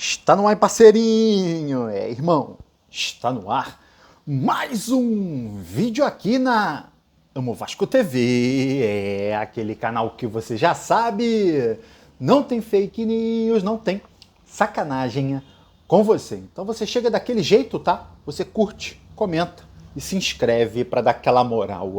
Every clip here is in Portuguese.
Está no ar, parceirinho, irmão, está no ar mais um vídeo aqui na Amo Vasco TV, aquele canal que você já sabe, não tem fake news, não tem sacanagem com você. Então você chega daquele jeito, tá? Você curte, comenta e se inscreve para dar aquela moral.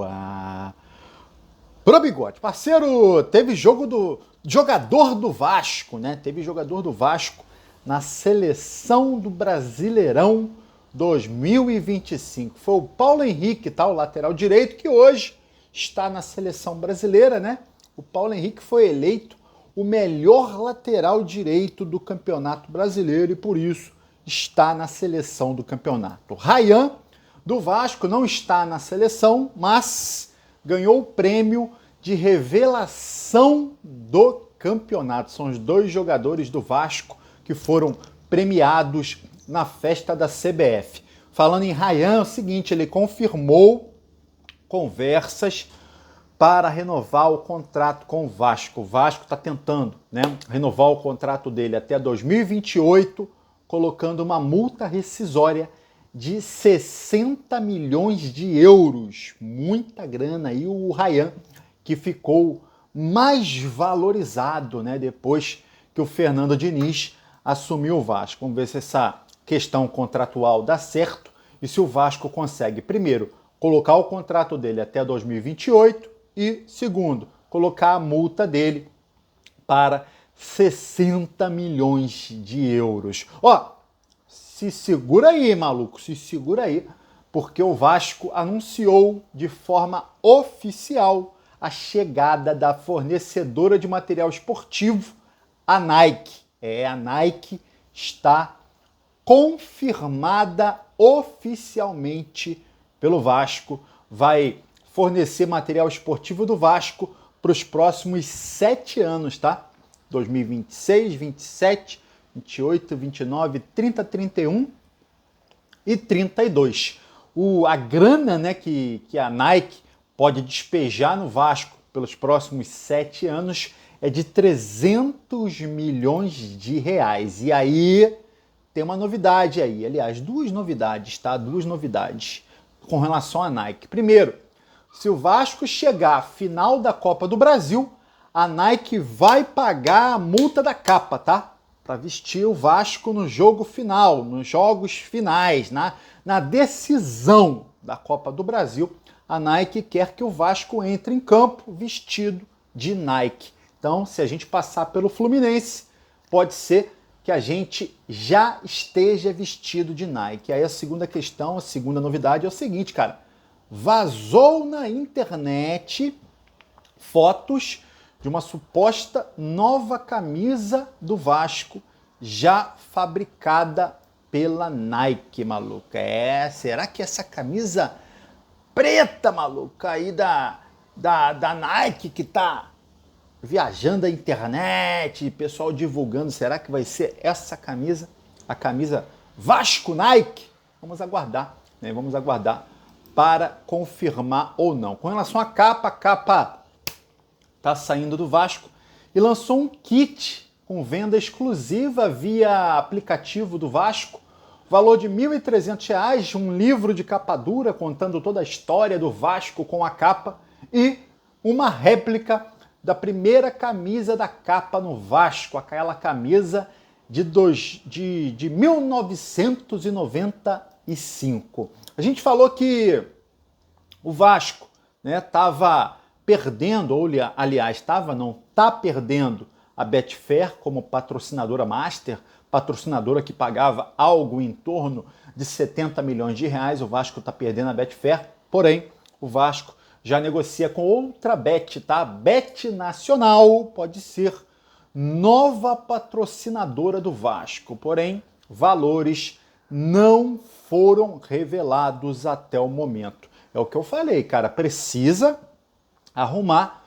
Pro Bigode, parceiro, teve jogo do jogador do Vasco, né? Teve jogador do Vasco na seleção do Brasileirão 2025. Foi o Paulo Henrique, tá? O lateral direito, que hoje está na seleção brasileira, né? O Paulo Henrique foi eleito o melhor lateral direito do Campeonato Brasileiro e por isso está na seleção do campeonato. Ryan, do Vasco, não está na seleção, mas ganhou o prêmio de revelação do campeonato. São os dois jogadores do Vasco que foram premiados na festa da CBF. Falando em Ryan, é o seguinte, ele confirmou conversas para renovar o contrato com o Vasco. O Vasco está tentando, né, renovar o contrato dele até 2028, colocando uma multa rescisória de 60 milhões de euros. Muita grana. E o Ryan, que ficou mais valorizado, né, depois que o Fernando Diniz assumiu o Vasco. Vamos ver se essa questão contratual dá certo e se o Vasco consegue, primeiro, colocar o contrato dele até 2028 e, segundo, colocar a multa dele para 60 milhões de euros. Se segura aí, maluco, se segura aí, porque o Vasco anunciou de forma oficial a chegada da fornecedora de material esportivo, a Nike. A Nike está confirmada oficialmente pelo Vasco, vai fornecer material esportivo do Vasco para os próximos 7 anos, tá? 2026, 27, 28, 29, 30, 31 e 32. A grana, né, que a Nike pode despejar no Vasco pelos próximos 7 anos é de 300 milhões de reais. E aí tem uma novidade aí, aliás, duas novidades, tá? Duas novidades com relação à Nike. Primeiro, se o Vasco chegar à final da Copa do Brasil, a Nike vai pagar a multa da capa, tá? Para vestir o Vasco no jogo final, nos jogos finais, na decisão da Copa do Brasil, a Nike quer que o Vasco entre em campo vestido de Nike. Então, se a gente passar pelo Fluminense, pode ser que a gente já esteja vestido de Nike. Aí a segunda questão, a segunda novidade é o seguinte, cara. Vazou na internet fotos de uma suposta nova camisa do Vasco já fabricada pela Nike, maluca. Será que essa camisa preta, maluca, aí da Nike que tá viajando a internet, pessoal divulgando, será que vai ser essa camisa, a camisa Vasco Nike? Vamos aguardar, né? Vamos aguardar para confirmar ou não. Com relação à capa, a capa está saindo do Vasco e lançou um kit com venda exclusiva via aplicativo do Vasco, valor de R$ 1.300, um livro de capa dura contando toda a história do Vasco com a capa e uma réplica da primeira camisa da capa no Vasco, aquela camisa de 1995. A gente falou que o Vasco, né, estava perdendo, ou aliás, está perdendo a Betfair como patrocinadora master, patrocinadora que pagava algo em torno de 70 milhões de reais. O Vasco está perdendo a Betfair, porém, o Vasco já negocia com outra Bet, tá? Bet Nacional pode ser nova patrocinadora do Vasco, porém, valores não foram revelados até o momento. É o que eu falei, cara, precisa arrumar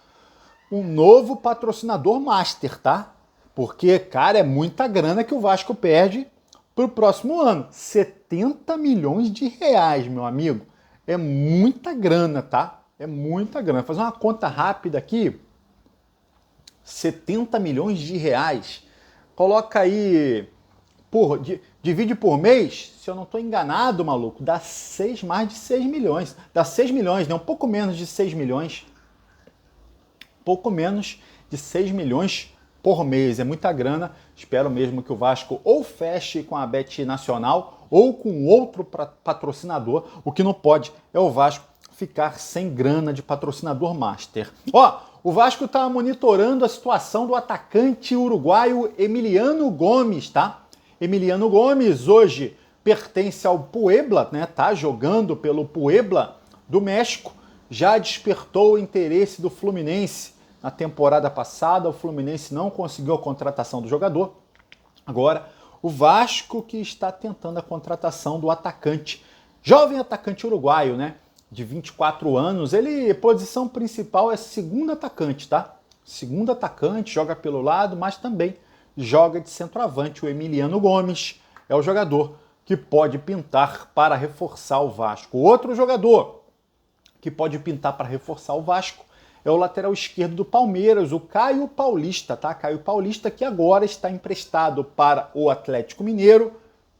um novo patrocinador master, tá? Porque, cara, é muita grana que o Vasco perde pro próximo ano. 70 milhões de reais, meu amigo. É muita grana, tá? É muita grana. Vou fazer uma conta rápida aqui. 70 milhões de reais. Coloca aí divide por mês, se eu não estou enganado, maluco, dá mais de 6 milhões. Dá 6 milhões, né? Um pouco menos de 6 milhões. Pouco menos de 6 milhões por mês. É muita grana. Espero mesmo que o Vasco ou feche com a Bet Nacional ou com outro patrocinador. O que não pode é o Vasco ficar sem grana de patrocinador master. Ó, o Vasco está monitorando a situação do atacante uruguaio Emiliano Gomes, tá? Emiliano Gomes hoje pertence ao Puebla, né? Tá jogando pelo Puebla do México. Já despertou o interesse do Fluminense na temporada passada. O Fluminense não conseguiu a contratação do jogador. Agora, o Vasco que está tentando a contratação do atacante, jovem atacante uruguaio, né? De 24 anos, ele, posição principal é segundo atacante, tá? Segundo atacante, joga pelo lado, mas também joga de centroavante. O Emiliano Gomes é o jogador que pode pintar para reforçar o Vasco. Outro jogador que pode pintar para reforçar o Vasco é o lateral esquerdo do Palmeiras, o Caio Paulista, tá? Caio Paulista que agora está emprestado para o Atlético Mineiro,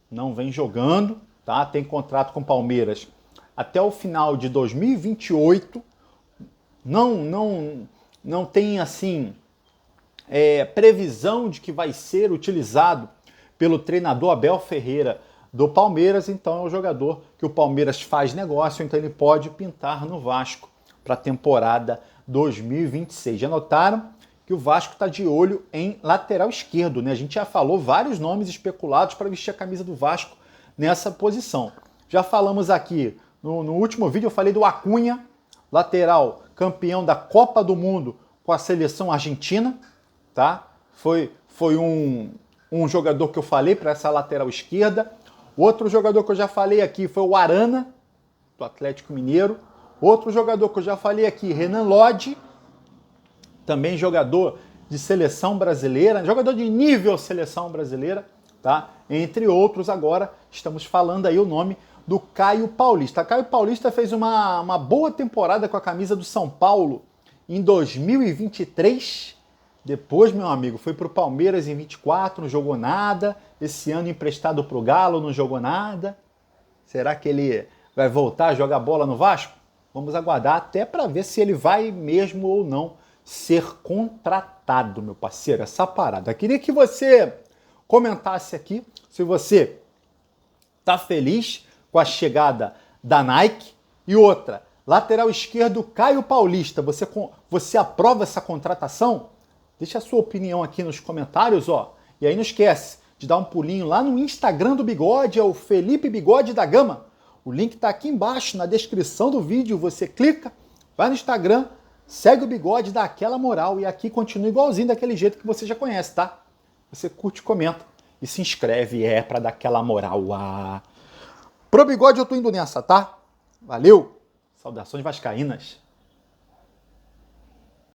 não vem jogando, tá? Tem contrato com o Palmeiras até o final de 2028, não tem assim previsão de que vai ser utilizado pelo treinador Abel Ferreira do Palmeiras, então é um jogador que o Palmeiras faz negócio, então ele pode pintar no Vasco para a temporada 2026. Já notaram que o Vasco está de olho em lateral esquerdo, né? A gente já falou vários nomes especulados para vestir a camisa do Vasco nessa posição. Já falamos aqui no último vídeo, eu falei do Acunha, lateral campeão da Copa do Mundo com a seleção argentina, tá? Foi um jogador que eu falei para essa lateral esquerda. Outro jogador que eu já falei aqui foi o Arana, do Atlético Mineiro. Outro jogador que eu já falei aqui, Renan Lodge, também jogador de seleção brasileira, jogador de nível seleção brasileira, tá? Entre outros, agora estamos falando aí o nome do Caio Paulista. Caio Paulista fez uma boa temporada com a camisa do São Paulo em 2023. Depois, meu amigo, foi para o Palmeiras em 24, não jogou nada. Esse ano emprestado para o Galo, não jogou nada. Será que ele vai voltar a jogar bola no Vasco? Vamos aguardar até para ver se ele vai mesmo ou não ser contratado, meu parceiro, essa parada. Eu queria que você comentasse aqui se você está feliz com a chegada da Nike. E outra, lateral esquerdo Caio Paulista, você aprova essa contratação? Deixa a sua opinião aqui nos comentários, ó. E aí não esquece de dar um pulinho lá no Instagram do Bigode, é o Felipe Bigode da Gama. O link está aqui embaixo na descrição do vídeo, você clica, vai no Instagram, segue o Bigode, dá aquela moral e aqui continua igualzinho daquele jeito que você já conhece, tá? Você curte, comenta e se inscreve, para dar aquela moral. Pro Bigode eu tô indo nessa, tá? Valeu! Saudações vascaínas!